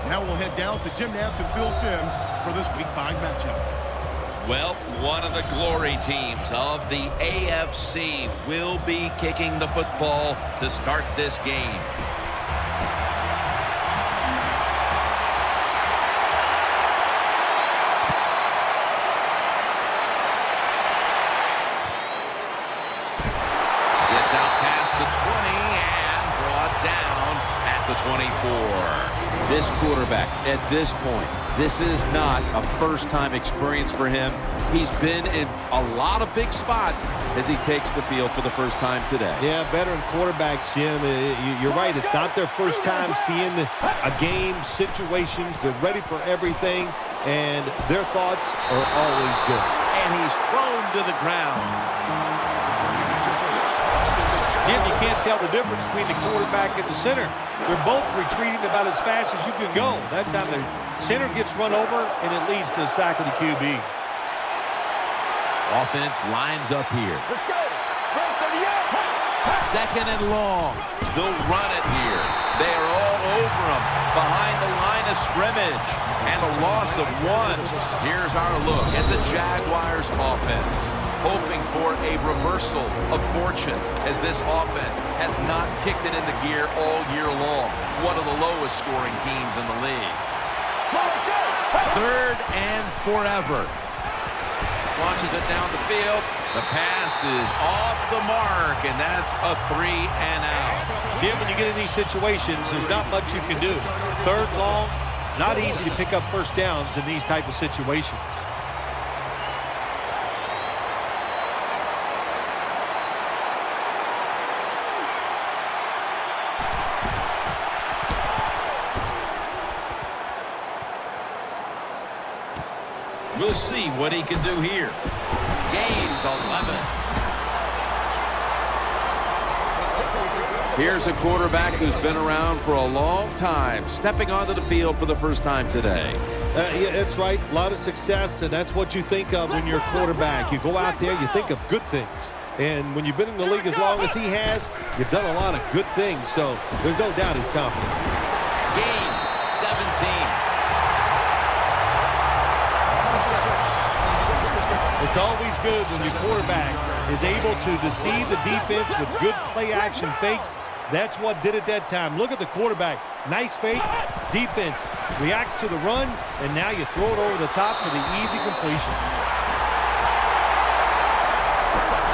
Now we'll head down to Jim Nantz and Phil Simms for this Week 5 matchup. Well, one of the glory teams of the AFC will be kicking the football to start this game. Gets out past the 20 and brought down at the 24. This quarterback, at this point, this is not a first-time experience for him. He's been in a lot of big spots as he takes the field for the first time today. Yeah, veteran quarterbacks, Jim, you're right. It's not their first time seeing a game, situations. They're ready for everything, and their thoughts are always good. And he's thrown to the ground. Jim, you can't tell the difference between the quarterback and the center. They're both retreating about as fast as you can go. That time the center gets run over, and it leads to a sack of the QB. Offense lines up here. Let's go. Second and long. They'll run it here. They are all over him behind the line of scrimmage. And a loss of 1. Here's our look at the Jaguars offense, hoping for a reversal of fortune as this offense has not kicked it into gear all year long. One of the lowest scoring teams in the league. Third and forever. Launches it down the field. The pass is off the mark, and that's a 3 and out. Jim, when you get in these situations, there's not much you can do. Third long, not easy to pick up first downs in these type of situations. We'll see what he can do here. Gains 11. Here's a quarterback who's been around for a long time, stepping onto the field for the first time today. Yeah, that's right. A lot of success, and that's what you think of when you're a quarterback. You go out there, you think of good things. And when you've been in the league as long as he has, you've done a lot of good things. So there's no doubt he's confident. Gains 17. It's always good when your quarterback is able to deceive the defense with good play-action fakes. That's what did it that time. Look at the quarterback. Nice fake. Defense reacts to the run, and now you throw it over the top for the easy completion.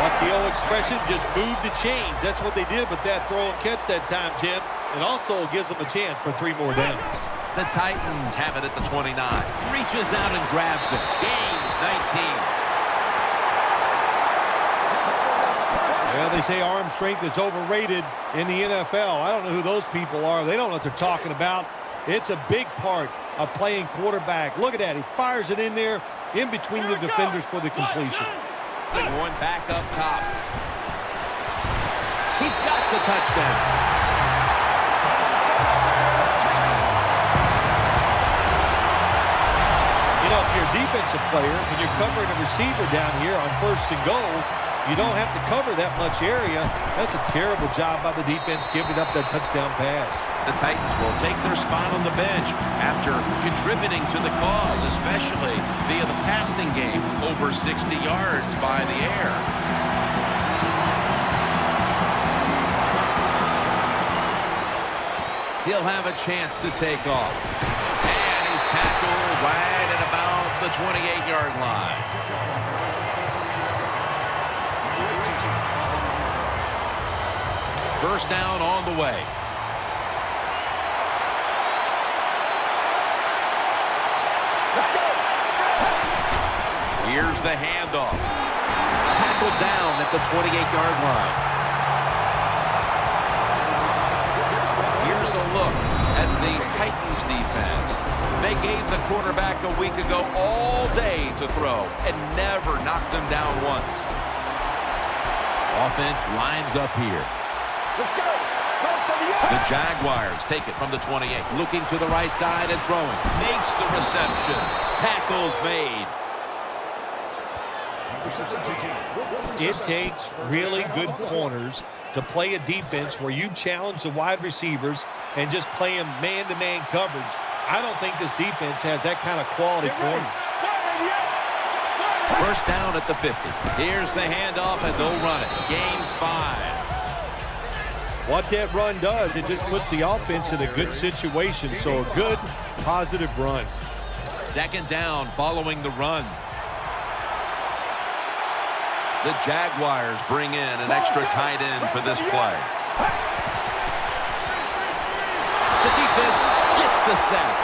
What's the old expression? Just move the chains. That's what they did with that throw and catch that time, Jim. It also gives them a chance for 3 more downs. The Titans have it at the 29. Reaches out and grabs it. Gains 19. Well, they say arm strength is overrated in the NFL. I don't know who those people are. They don't know what they're talking about. It's a big part of playing quarterback. Look at that. He fires it in there in between the defenders for the completion. Going back up top. He's got the touchdown. You know, if you're a defensive player and you're covering a receiver down here on 1st and goal, you don't have to cover that much area. That's a terrible job by the defense giving up that touchdown pass. The Titans will take their spot on the bench after contributing to the cause, especially via the passing game, over 60 yards by the air. He'll have a chance to take off. And he's tackled right at about the 28-yard line. First down on the way. Let's go. Here's the handoff. Tackled down at the 28-yard line. Here's a look at the Titans defense. They gave the quarterback a week ago all day to throw and never knocked him down once. Offense lines up here. Let's go. The Jaguars take it from the 28. Looking to the right side and throwing. Makes the reception. Tackles made. It takes really good corners to play a defense where you challenge the wide receivers and just play them man-to-man coverage. I don't think this defense has that kind of quality corner. First down at the 50. Here's the handoff, and they'll run it. Gains 5. What that run does, it just puts the offense in a good situation. So a good, positive run. Second down following the run. The Jaguars bring in an extra tight end for this play. The defense gets the sack.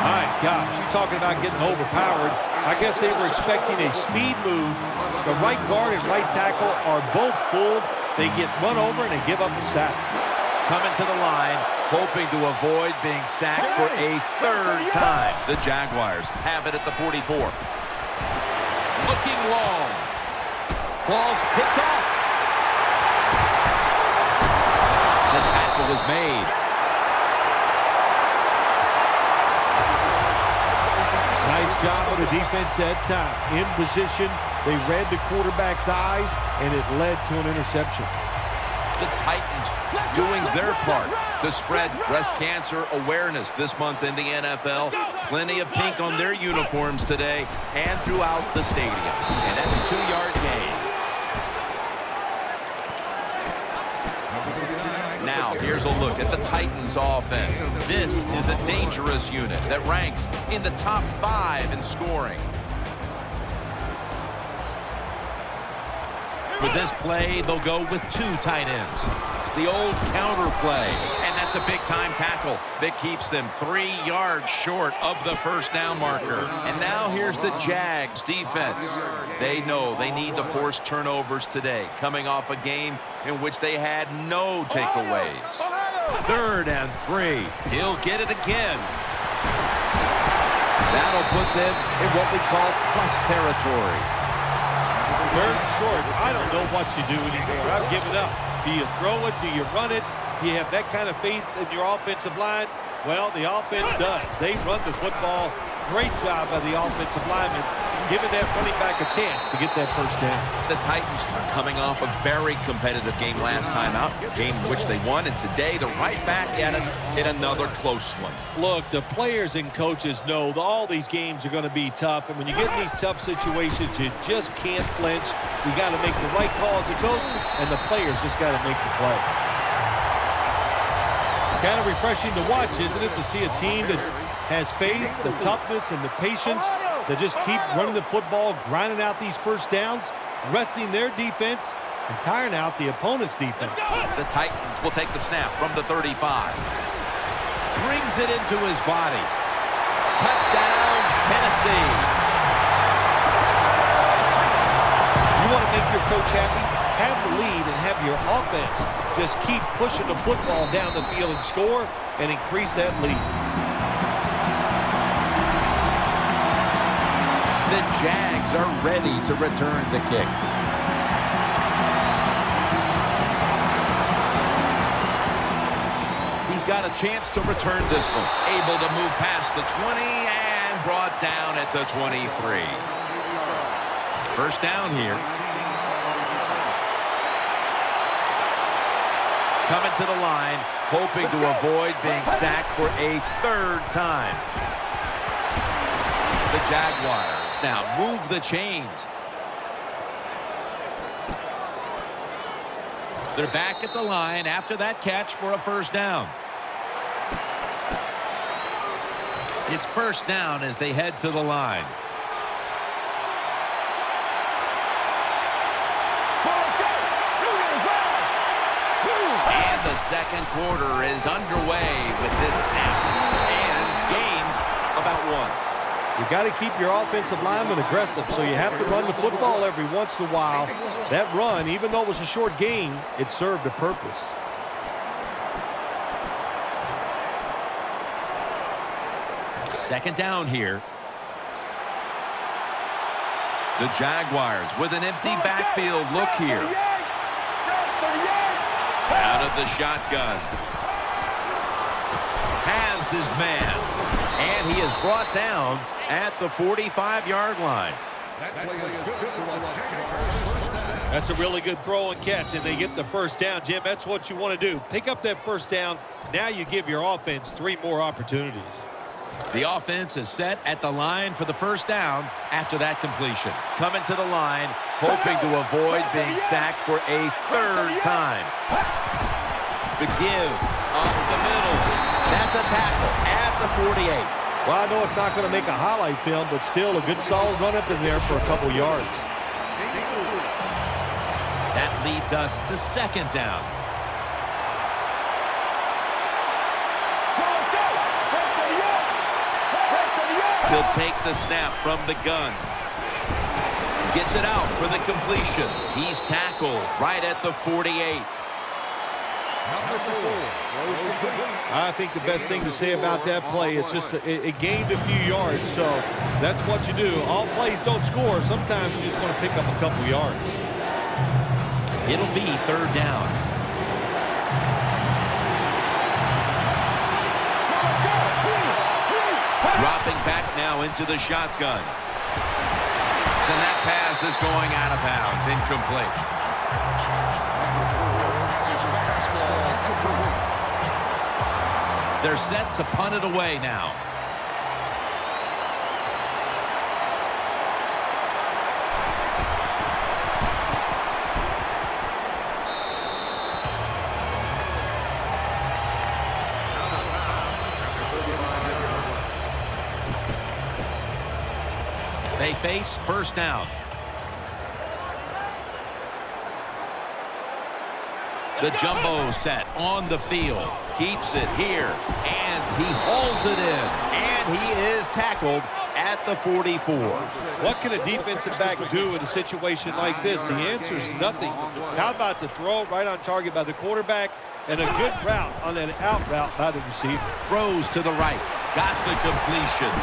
My gosh, you're talking about getting overpowered. I guess they were expecting a speed move. The right guard and right tackle are both fooled. They get run over and they give up a sack. Coming to the line, hoping to avoid being sacked for a third time. The Jaguars have it at the 44. Looking long. Ball's picked off. The tackle is made. Nice job of the defense that time. In position, they read the quarterback's eyes, and it led to an interception. The Titans doing their part to spread breast cancer awareness this month in the NFL. Plenty of pink on their uniforms today and throughout the stadium. And that's a 2-yard gain. Now, here's a look at the Titans offense. This is a dangerous unit that ranks in the top 5 in scoring. For this play, they'll go with 2 tight ends. It's the old counter play, and that's a big-time tackle that keeps them 3 yards short of the first down marker. And now here's the Jags defense. They know they need to force turnovers today, coming off a game in which they had no takeaways. 3rd and 3. He'll get it again. That'll put them in what we call plus territory. 3rd and short. I don't know what you do anymore. I've given up. Do you throw it? Do you run it? Do you have that kind of faith in your offensive line? Well, the offense does. They run the football. Great job by the offensive lineman, giving that running back a chance to get that first down. The Titans are coming off a very competitive game last time out, a game in which they won, and today they're right back at it in another close one. Look, the players and coaches know that all these games are going to be tough, and when you get in these tough situations, you just can't flinch. You got to make the right call as a coach, and the players just got to make the play. Kind of refreshing to watch, isn't it, to see a team that has faith, the toughness, and the patience to just keep running the football, grinding out these first downs, resting their defense, and tiring out the opponent's defense. The Titans will take the snap from the 35. Brings it into his body. Touchdown, Tennessee. You want to make your coach happy? Have the lead and have your offense just keep pushing the football down the field and score and increase that lead. The Jags are ready to return the kick. He's got a chance to return this one. Able to move past the 20 and brought down at the 23. First down here. Coming to the line, hoping to avoid being sacked for a 3rd time. The Jaguars now move the chains. They're back at the line after that catch for a first down. It's first down as they head to the line. And the second quarter is underway with this snap and gains about 1. You got to keep your offensive lineman aggressive, so you have to run the football every once in a while. That run, even though it was a short gain, it served a purpose. Second down here. The Jaguars with an empty backfield look here. Out of the shotgun. Has his man. And he is brought down at the 45-yard line. That's a really good throw and catch, and they get the first down. Jim, that's what you want to do. Pick up that first down. Now you give your offense 3 more opportunities. The offense is set at the line for the first down after that completion. Coming to the line, hoping to avoid being sacked for a 3rd time. The give up the middle. That's a tackle at the 48. Well, I know it's not going to make a highlight film, but still a good solid run up in there for a couple yards. That leads us to 2nd down. He'll take the snap from the gun. Gets it out for the completion. He's tackled right at the 48. I think the best thing to say about that play, it's just it gained a few yards, so that's what you do. All plays don't score. Sometimes you just want to pick up a couple yards. It'll be 3rd down. Dropping back now into the shotgun. And that pass is going out of bounds, incomplete. They're set to punt it away now. They face 1st down. The jumbo set on the field. Keeps it here, and he hauls it in. And he is tackled at the 44. What can a defensive back do in a situation like this? The answer is nothing. How about the throw right on target by the quarterback and a good route on that out route by the receiver? Throws to the right. Got the completion.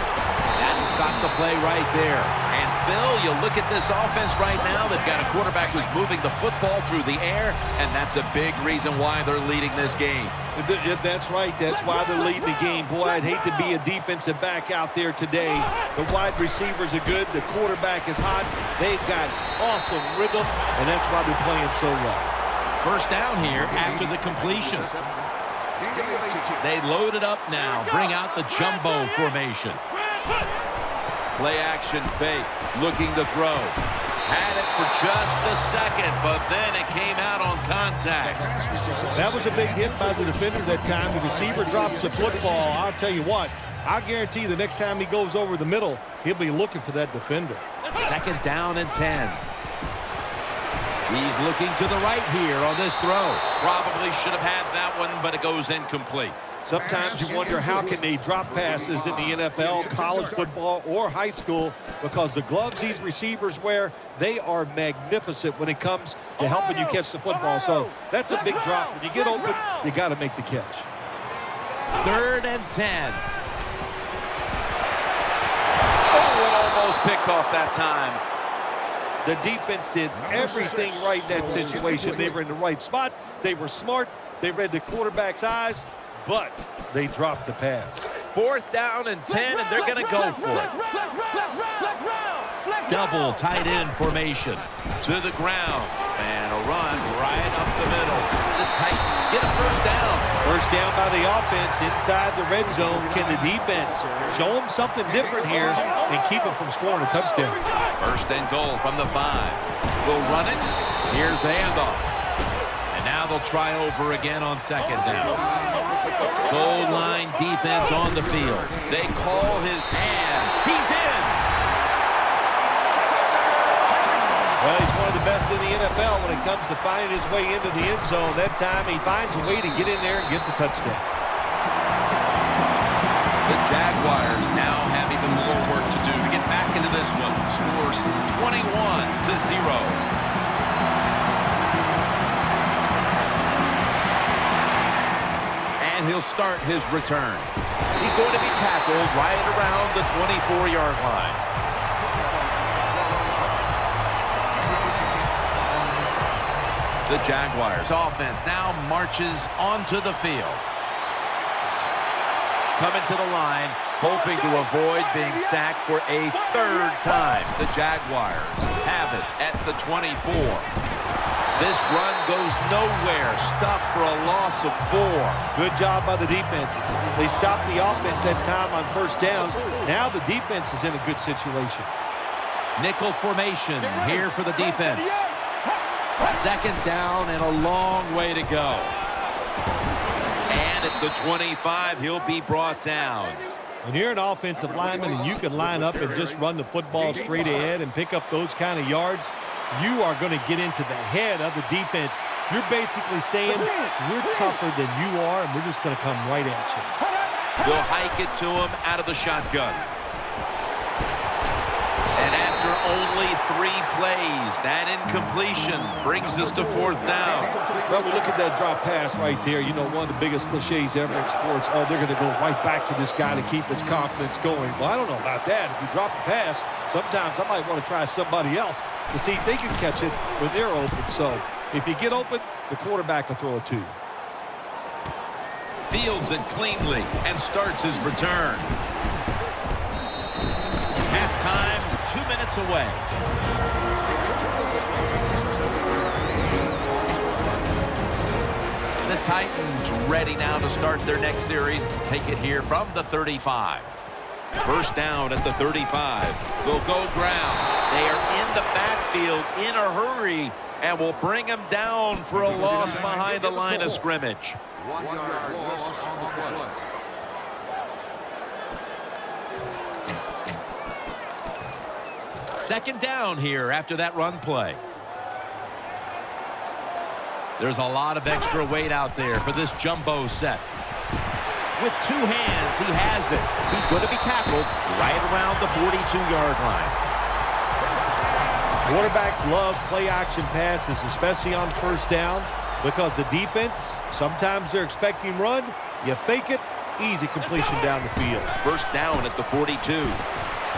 That'll stop the play right there. And Phil, you look at this offense right now. They've got a quarterback who's moving the football through the air, and that's a big reason why they're leading this game. That's right. That's why they're leading the game. Boy, I'd hate to be a defensive back out there today. The wide receivers are good. The quarterback is hot. They've got awesome rhythm, and that's why they're playing so well. 1st down here after the completion. They load it up now. Bring out the jumbo formation. Play action fake. Looking to throw. Had it for just a second, but then it came out on contact. That was a big hit by the defender that time. The receiver drops the football. I'll tell you what, I guarantee you the next time he goes over the middle, he'll be looking for that defender. 2nd down and 10. He's looking to the right here on this throw. Probably should have had that one, but it goes incomplete. Sometimes you wonder how can they drop passes in the NFL, college football, or high school, because the gloves these receivers wear, they are magnificent when it comes to helping you catch the football. So that's a big drop. When you get open, you got to make the catch. 3rd and 10. Oh, it almost picked off that time. The defense did everything right in that situation. They were in the right spot. They were smart. They read the quarterback's eyes, but they dropped the pass. 4th down and 10, and they're going to go for it. Double tight end formation. To the ground. And a run right up the middle. The Titans get a 1st down. 1st down by the offense inside the red zone. Can the defense show them something different here and keep them from scoring a touchdown? 1st and goal from the 5. We'll run it. Here's the handoff. And now they'll try over again on 2nd down. Goal line defense on the field. They call his hand. He's in. Well, he's one of the best in the NFL when it comes to finding his way into the end zone. That time he finds a way to get in there and get the touchdown. The Jaguars now having the more work to do to get back into this one. Scores 21-0. And he'll start his return. He's going to be tackled right around the 24-yard line. The Jaguars offense now marches onto the field. Coming to the line, hoping to avoid being sacked for a 3rd time. The Jaguars have it at the 24. This run goes nowhere. Stopped for a loss of 4. Good job by the defense. They stopped the offense that time on first down. Now the defense is in a good situation. Nickel formation here for the defense. Second down and a long way to go. And at the 25, he'll be brought down. When you're an offensive lineman and you can line up and just run the football straight ahead and pick up those kind of yards, you are going to get into the head of the defense. You're basically saying, we're tougher than you are, and we're just going to come right at you. They'll hike it to him out of the shotgun. And after only 3 plays, that incompletion brings us to 4th down. Well, we look at that drop pass right there. You know, one of the biggest cliches ever in sports. Oh, they're going to go right back to this guy to keep his confidence going. Well, I don't know about that. If you drop a pass, sometimes I might want to try somebody else to see if they can catch it when they're open. So if you get open, the quarterback will throw it to you. Fields it cleanly and starts his return. Halftime, 2 minutes away. The Titans ready now to start their next series. Take it here from the 35. First down at the 35. They'll go ground. They are in the backfield in a hurry and will bring him down for a loss behind the line of scrimmage. 1 yard loss on the play. Second down here after that run play. There's a lot of extra weight out there for this jumbo set. With 2 hands, he has it. He's going to be tackled right around the 42-yard line. Quarterbacks love play-action passes, especially on first down, because the defense, sometimes they're expecting run. You fake it, easy completion down the field. First down at the 42.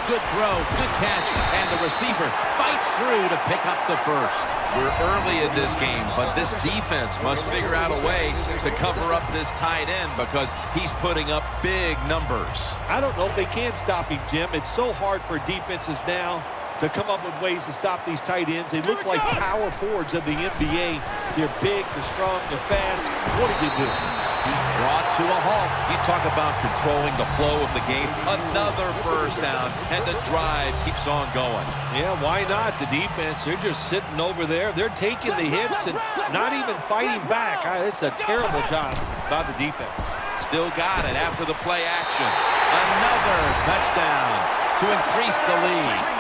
Good throw, good catch, and the receiver fights through to pick up the first. We're early in this game, but this defense must figure out a way to cover up this tight end because he's putting up big numbers. I don't know if they can stop him, Jim. It's so hard for defenses now to come up with ways to stop these tight ends. They look like power forwards of the NBA. They're big, they're strong, they're fast. What did they do? He's brought to a halt. You talk about controlling the flow of the game. Another first down, and the drive keeps on going. Yeah, why not? The defense, they're just sitting over there. They're taking the hits and not even fighting back. It's a terrible job by the defense. Still got it after the play action. Another touchdown to increase the lead.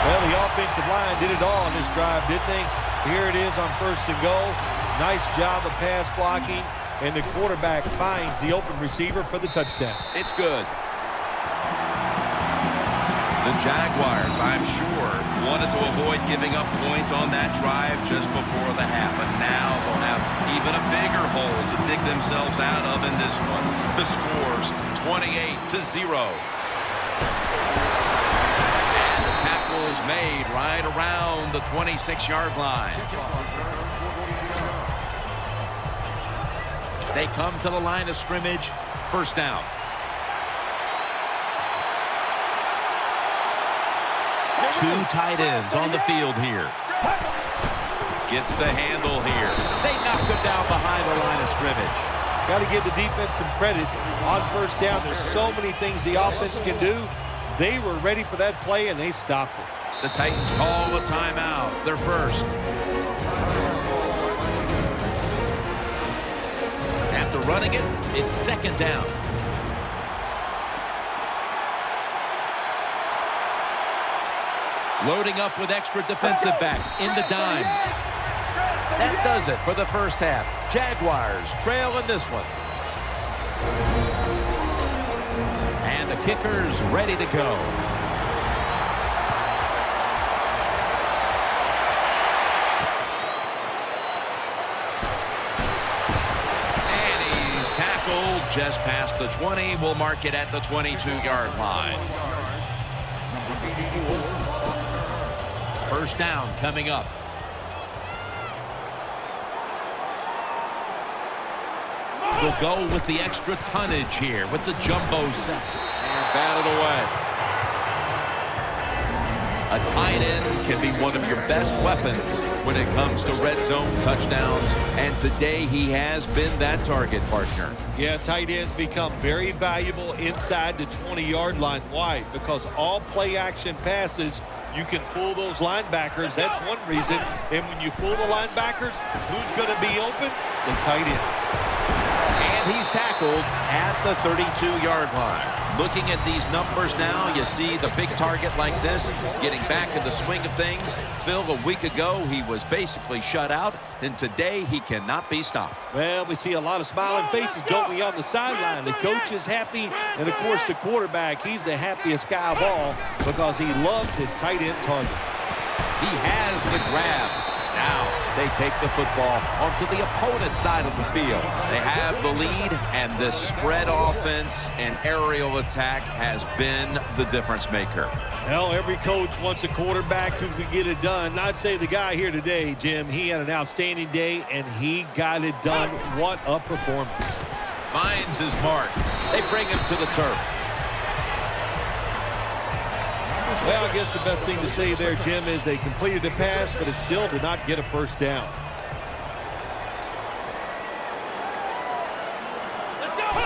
Well, the offensive line did it all on this drive, didn't they? Here it is on first and goal. Nice job of pass blocking, and the quarterback finds the open receiver for the touchdown. It's good. The Jaguars, I'm sure, wanted to avoid giving up points on that drive just before the half, but now they'll have even a bigger hole to dig themselves out of in this one. The score's 28-0. Made right around the 26-yard line. They come to the line of scrimmage. First down. Two tight ends on the field here. Gets the handle here. They knock him down behind the line of scrimmage. Got to give the defense some credit. On first down, there's so many things the offense can do. They were ready for that play, and they stopped it. The Titans call a timeout. They're first. After running it, it's second down. Loading up with extra defensive backs in the dime. That does it for the first half. Jaguars trail in this one. And the kicker's ready to go. Just past the 20. We'll mark it at the 22-yard line. First down coming up. We'll go with the extra tonnage here with the jumbo set. And batted away. A tight end can be one of your best weapons when it comes to red zone touchdowns, and today he has been that target partner. Yeah, tight ends become very valuable inside the 20-yard line. Why? Because all play-action passes, you can fool those linebackers. That's one reason. And when you fool the linebackers, who's going to be open? The tight end. And he's tackled at the 32-yard line. Looking at these numbers now, you see the big target like this, getting back in the swing of things. Phil, a week ago, he was basically shut out, and today he cannot be stopped. Well, we see a lot of smiling faces, don't we, on the sideline? The coach is happy, and, of course, the quarterback, he's the happiest guy of all because he loves his tight end target. He has the grab. Now they take the football onto the opponent's side of the field. They have the lead, and this spread offense and aerial attack has been the difference maker. Well, every coach wants a quarterback who can get it done. I'd say the guy here today, Jim, he had an outstanding day, and he got it done. What a performance. Finds his mark. They bring him to the turf. Well, I guess the best thing to say there, Jim, is they completed the pass, but it still did not get a first down.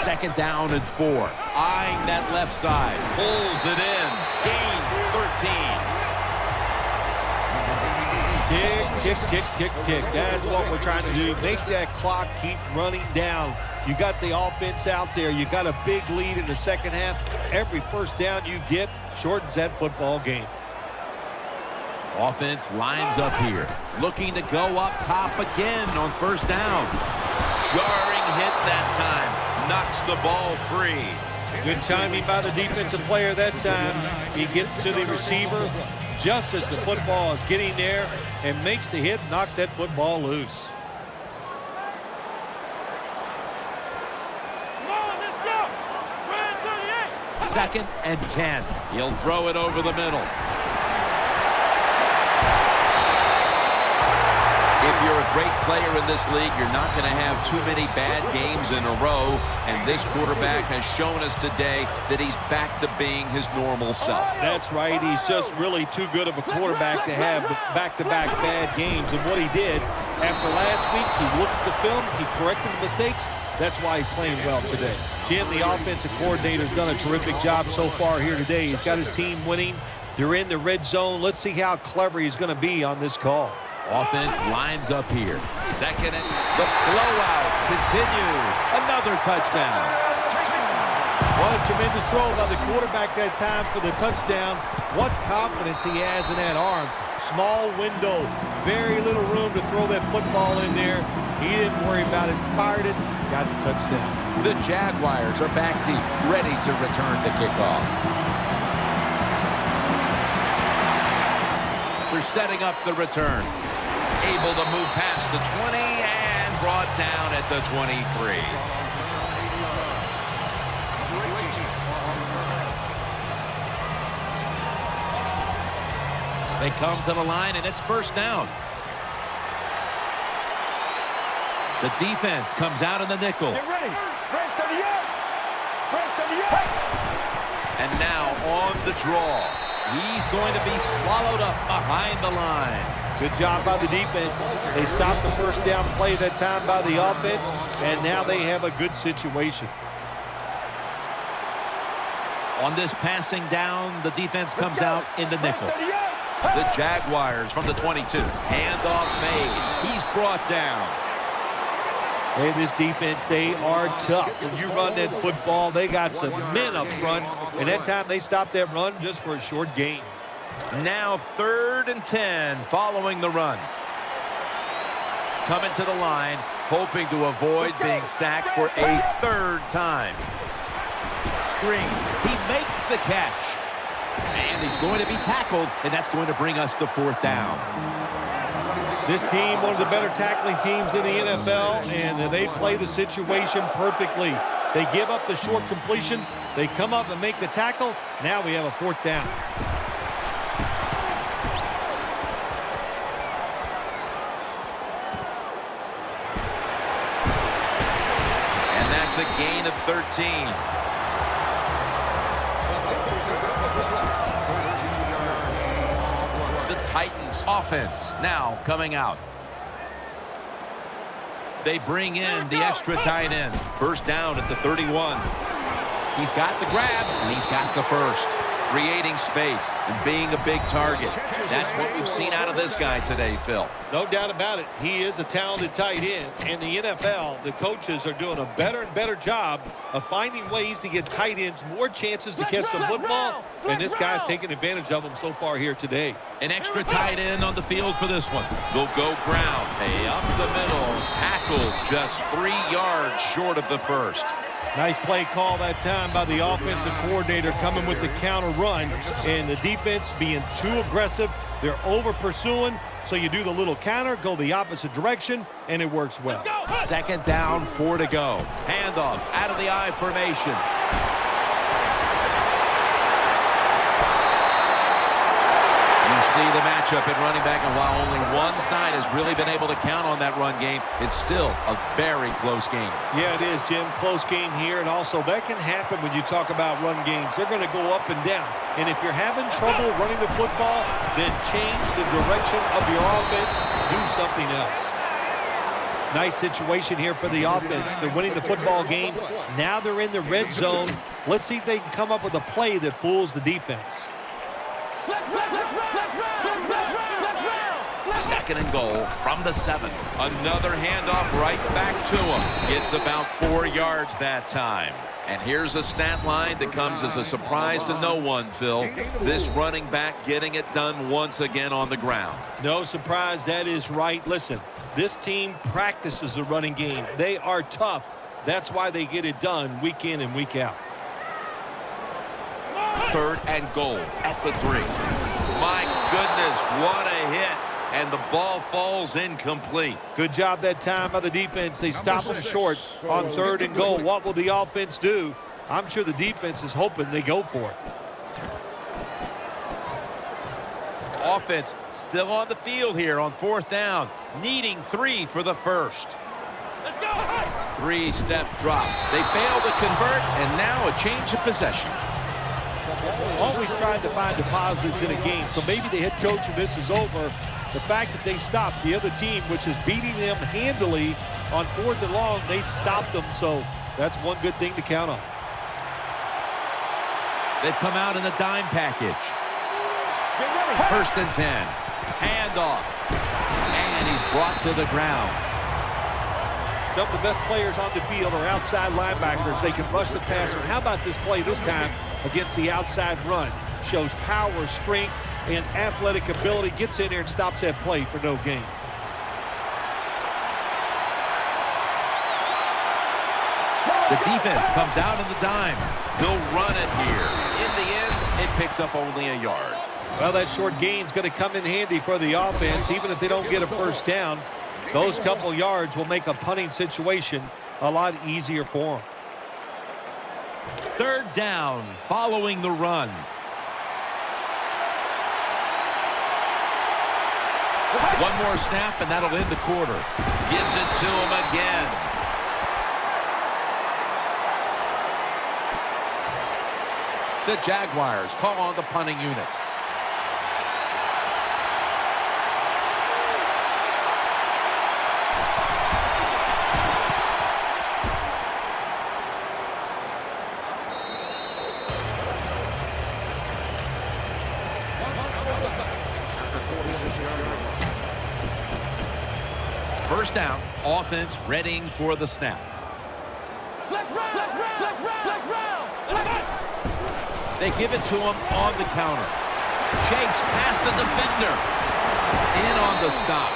Second down and 4. Eyeing that left side. Pulls it in. Gains 13. Tick, tick, tick, tick, tick. That's what we're trying to do. Make that clock keep running down. You got the offense out there. You got a big lead in the second half. Every first down you get shortens that football game. Offense lines up here. Looking to go up top again on first down. Jarring hit that time. Knocks the ball free. Good timing by the defensive player that time. He gets to the receiver just as the football is getting there and makes the hit, knocks that football loose. Second and 10. He'll throw it over the middle. If you're a great player in this league, you're not going to have too many bad games in a row, and this quarterback has shown us today that he's back to being his normal self. That's right. He's just really too good of a quarterback to have back-to-back bad games, and what he did after last week, he looked at the film, he corrected the mistakes. That's why he's playing well today. Jim, the offensive coordinator, has done a terrific job so far here today. He's got his team winning. They're in the red zone. Let's see how clever he's going to be on this call. Offense lines up here. Second and the blowout continues. Another touchdown. What a tremendous throw by the quarterback that time for the touchdown. What confidence he has in that arm. Small window, very little room to throw that football in there. He didn't worry about it, fired it, got the touchdown. The Jaguars are back deep, ready to return the kickoff. They're setting up the return. Able to move past the 20 and brought down at the 23. They come to the line, and it's first down. The defense comes out in the nickel. Get ready. Break 38. Break 38. And now on the draw. He's going to be swallowed up behind the line. Good job by the defense. They stopped the first down play that time by the offense, and now they have a good situation. On this passing down, the defense comes out in the nickel. The Jaguars from the 22. Handoff made. He's brought down. Hey, this defense, they are tough. When you run that football, they got some men up front, and that time they stopped that run just for a short gain. Now 3rd and 10 following the run. Coming to the line, hoping to avoid being sacked for a 3rd time. Screen. He makes the catch. And he's going to be tackled, and that's going to bring us to 4th down. This team, one of the better tackling teams in the NFL, and they play the situation perfectly. They give up the short completion. They come up and make the tackle. Now we have a 4th down. gain of 13. The Titans offense now coming out. They bring in the extra tight end. First down at the 31. He's got the grab, and he's got the first. Creating space and being a big target. That's what we've seen out of this guy today, Phil. No doubt about it. He is a talented tight end. In the NFL, the coaches are doing a better and better job of finding ways to get tight ends more chances to catch the football, and this guy's taking advantage of them so far here today. An extra tight end on the field for this one. They'll go Brown. Hey, up the middle. Tackled just 3 yards short of the first. Nice play call that time by the offensive coordinator, coming with the counter run, and the defense being too aggressive. They're over pursuing, so you do the little counter, go the opposite direction, and it works well. Second down, 4 to go. Handoff out of the I formation. You see the matchup at running back, and while only one side has really been able to count on that run game, it's still a very close game. Yeah, it is, Jim. Close game here, and also that can happen when you talk about run games. They're going to go up and down, and if you're having trouble running the football, then change the direction of your offense. Do something else. Nice situation here for the offense. They're winning the football game. Now they're in the red zone. Let's see if they can come up with a play that fools the defense. Second and goal from the 7. Another handoff right back to him. Gets about 4 yards that time. And here's a stat line that comes as a surprise to no one, Phil. This running back getting it done once again on the ground. No surprise, that is right. Listen, this team practices the running game. They are tough. That's why they get it done week in and week out. Third and goal at the 3. My goodness, what a hit. And the ball falls incomplete. Good job that time by the defense. They stop them short on third and goal. What will the offense do? I'm sure the defense is hoping they go for it. Offense still on the field here on 4th down, needing 3 for the first. 3-step drop. They fail to convert, and now a change of possession. Always trying to find the positives in a game, so maybe the head coach, when this is over, the fact that they stopped the other team, which is beating them handily on 4th and long, they stopped them, so that's one good thing to count on. They've come out in the dime package. 1st and 10. Handoff. And he's brought to the ground. Some of the best players on the field are outside linebackers. They can rush the passer. How about this play this time against the outside run? Shows power, strength, and athletic ability. Gets in there and stops that play for no gain. The defense comes out in the dime. They'll run it here. In the end, it picks up only a yard. Well, that short gain's going to come in handy for the offense. Even if they don't get a first down, those couple yards will make a punting situation a lot easier for them. 3rd down following the run. One more snap, and that'll end the quarter. Gives it to him again. The Jaguars call on the punting unit. First down, offense readying for the snap. They give it to him on the counter. Shakes past the defender. In on the stop.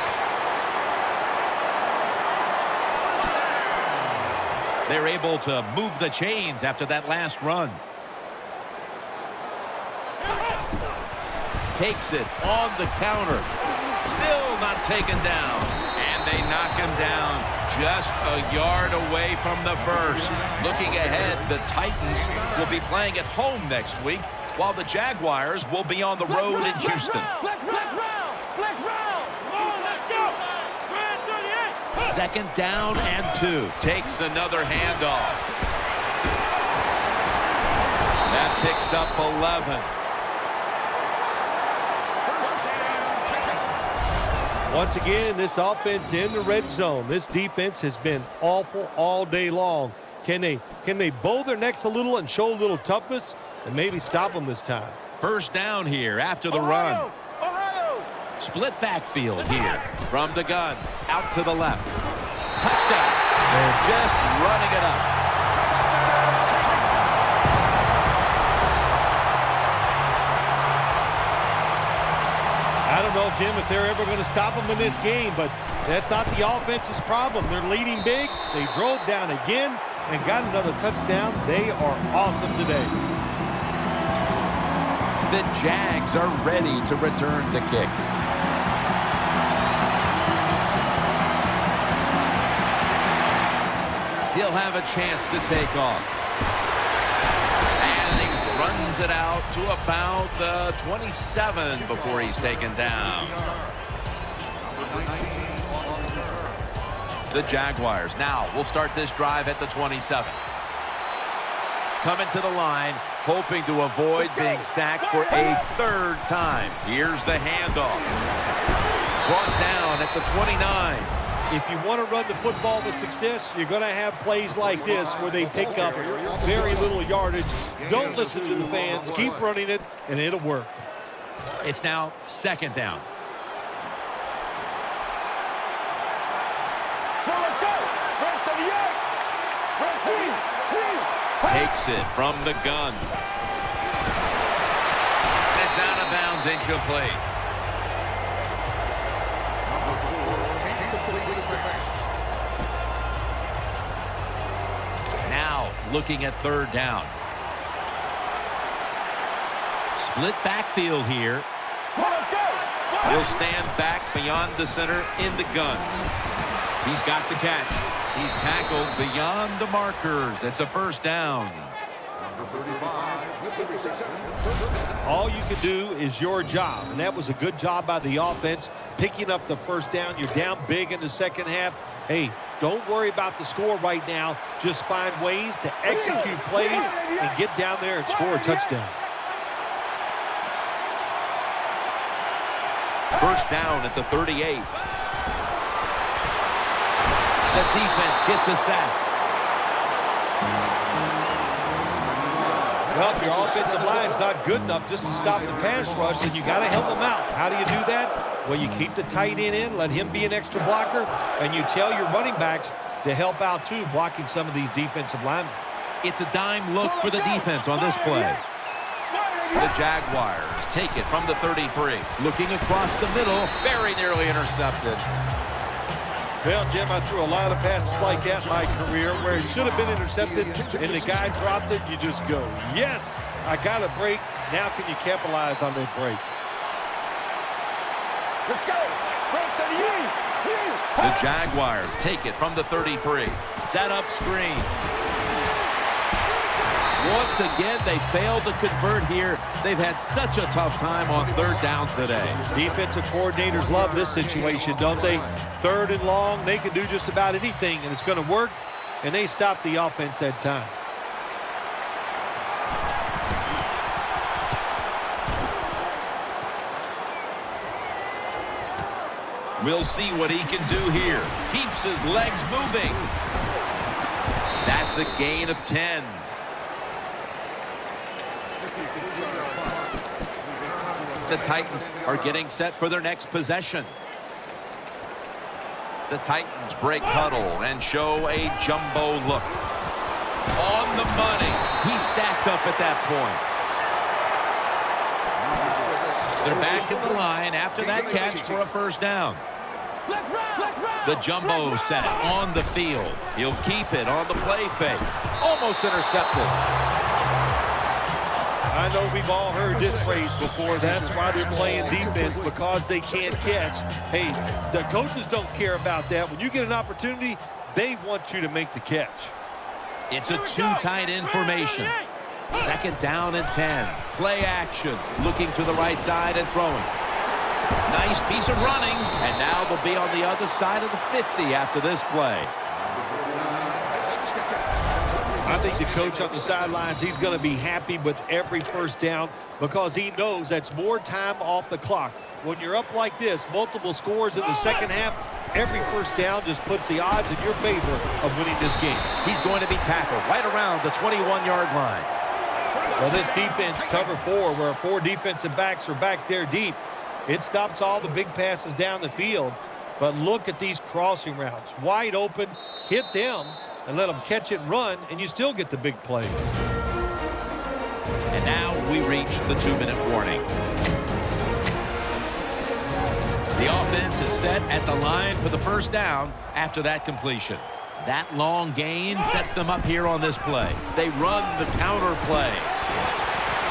They're able to move the chains after that last run. Takes it on the counter. Still not taken down. They knock him down just a yard away from the first. Looking ahead, the Titans will be playing at home next week, while the Jaguars will be on the road in Houston. Second down and 2. Takes another handoff. picks up 11. Once again, this offense in the red zone. This defense has been awful all day long. Can they bow their necks a little and show a little toughness and maybe stop them this time? First down here after the run. Split backfield here from the gun. Out to the left. Touchdown. They're just running it up. I don't know, Jim, if they're ever going to stop them in this game, but that's not the offense's problem. They're leading big. They drove down again and got another touchdown. They are awesome today. The Jags are ready to return the kick. He'll have a chance to take off. And he runs it out to about the 27 before he's taken down. The Jaguars now will start this drive at the 27. Coming to the line, hoping to avoid being sacked for a third time. Here's the handoff. Brought down at the 29. If you want to run the football with success, you're going to have plays like this where they pick up very little yardage. Don't listen to the fans. Keep running it, and it'll work. It's now second down. Takes it from the gun. It's out of bounds, incomplete. Now looking at third down. Split backfield here. He'll stand back beyond the center in the gun. He's got the catch. He's tackled beyond the markers. It's a first down. All you can do is your job, and that was a good job by the offense, picking up the first down. You're down big in the second half. Hey, don't worry about the score right now. Just find ways to execute plays and get down there and score a touchdown. First down at the 38. The defense gets a sack. Well, if your offensive line's not good enough just to stop the pass rush, then you got to help them out. How do you do that? Well, you keep the tight end in, let him be an extra blocker, and you tell your running backs to help out too, blocking some of these defensive linemen. It's a dime look for the defense on this play. The Jaguars take it from the 33. Looking across the middle, very nearly intercepted. Well, Jim, I threw a lot of passes like that in my career where it should have been intercepted and the guy dropped it. You just go, yes, I got a break. Now can you capitalize on that break? Let's go. The Jaguars take it from the 33. Set up screen. Once again, they failed to convert here. They've had such a tough time on third down today. Defensive coordinators love this situation, don't they? Third and long, they can do just about anything, and it's going to work, and they stop the offense that time. We'll see what he can do here. Keeps his legs moving. That's a gain of 10. The Titans are getting set for their next possession. The Titans break huddle and show a jumbo look. On the money. He stacked up at that point. They're back in the line after that catch for a first down. The jumbo set on the field. He'll keep it on the play fake. Almost intercepted. I know we've all heard this phrase before. That's why they're playing defense, because they can't catch. Hey, the coaches don't care about that. When you get an opportunity, they want you to make the catch. It's a two tight end formation. Second down and 10. Play action. Looking to the right side and throwing. Nice piece of running. And now they'll be on the other side of the 50 after this play. I think the coach on the sidelines, he's going to be happy with every first down because he knows that's more time off the clock. When you're up like this, multiple scores in the second half, every first down just puts the odds in your favor of winning this game. He's going to be tackled right around the 21-yard line. Well, this defense, cover 4, where 4 defensive backs are back there deep, it stops all the big passes down the field. But look at these crossing routes. Wide open, hit them, and let them catch it and run, and you still get the big play. And now we reach the 2-minute warning. The offense is set at the line for the first down after that completion. That long gain sets them up here on this play. They run the counter play.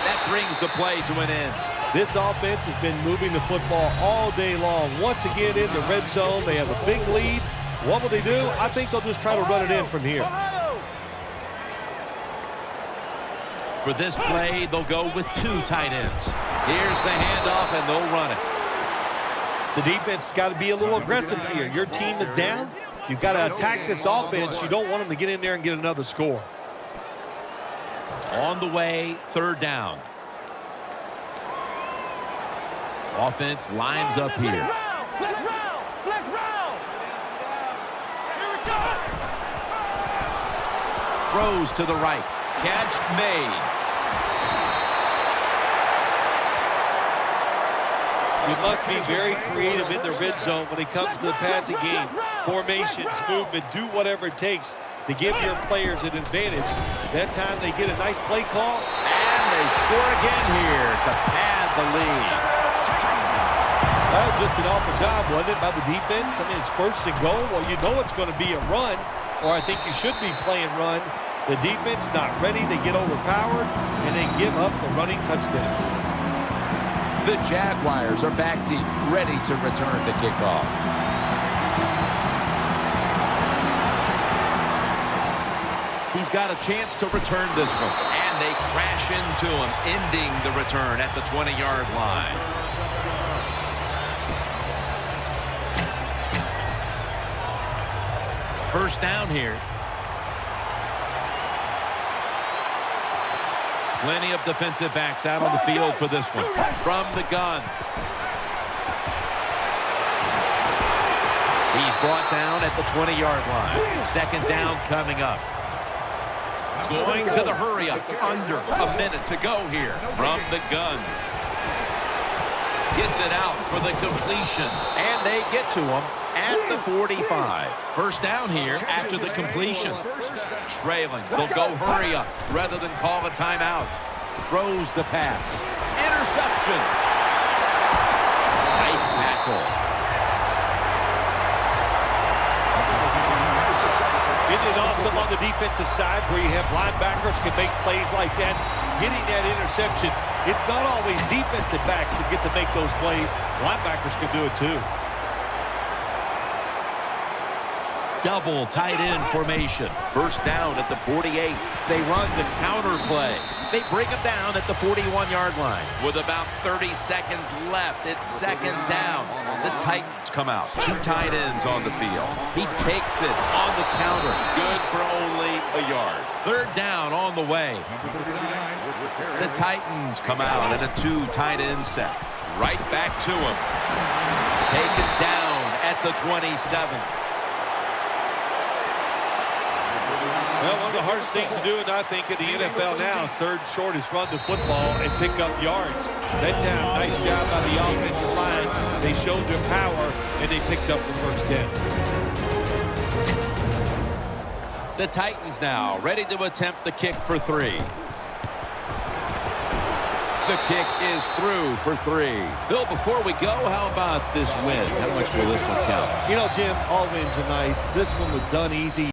That brings the play to an end. This offense has been moving the football all day long. Once again in the red zone, they have a big lead. What will they do? I think they'll just try to run it in from here. For this play, they'll go with 2 tight ends. Here's the handoff, and they'll run it. The defense has got to be a little aggressive here. Your team is down. You've got to attack this offense. You don't want them to get in there and get another score. On the way, 3rd down. Offense lines up here. Throws to the right. Catch made. You must be very creative in the red zone when it comes to the passing game. Formations, movement, do whatever it takes to give your players an advantage. That time they get a nice play call. And they score again here to pad the lead. That was just an awful job, wasn't it, by the defense? I mean, it's 1st and goal. Well, you know it's going to be a run, or I think you should be playing run. The defense not ready. They get overpowered, and they give up the running touchdown. The Jaguars are back deep, ready to return the kickoff. He's got a chance to return this one. And they crash into him, ending the return at the 20-yard line. First down here. Plenty of defensive backs out on the field for this one. From the gun. He's brought down at the 20-yard line. 2nd down coming up. Going to the hurry up. Under a minute to go here. From the gun. Gets it out for the completion. And they get to him at the 45. First down here after the completion. Trailing. They'll go hurry up rather than call a timeout. Throws the pass. Interception. Nice tackle. Isn't it awesome on the defensive side where you have linebackers can make plays like that? Getting that interception, it's not always defensive backs that get to make those plays. Linebackers can do it too. Double tight end formation. First down at the 48. They run the counter play. They bring him down at the 41-yard line. With about 30 seconds left, it's 2nd down. The Titans come out. 2 tight ends on the field. He takes it on the counter. Good for only a yard. 3rd down on the way. The Titans come out in a 2 tight end set. Right back to him. Taken down at the 27. Well, one of the hardest things to do, and I think in the NFL now, is 3rd shortest run the football and pick up yards. That time, nice job by the offensive line. They showed their power, and they picked up the first down. The Titans now ready to attempt the kick for 3. The kick is through for 3. Phil, before we go, how about this win? How much will this one count? You know, Jim, all wins are nice. This one was done easy.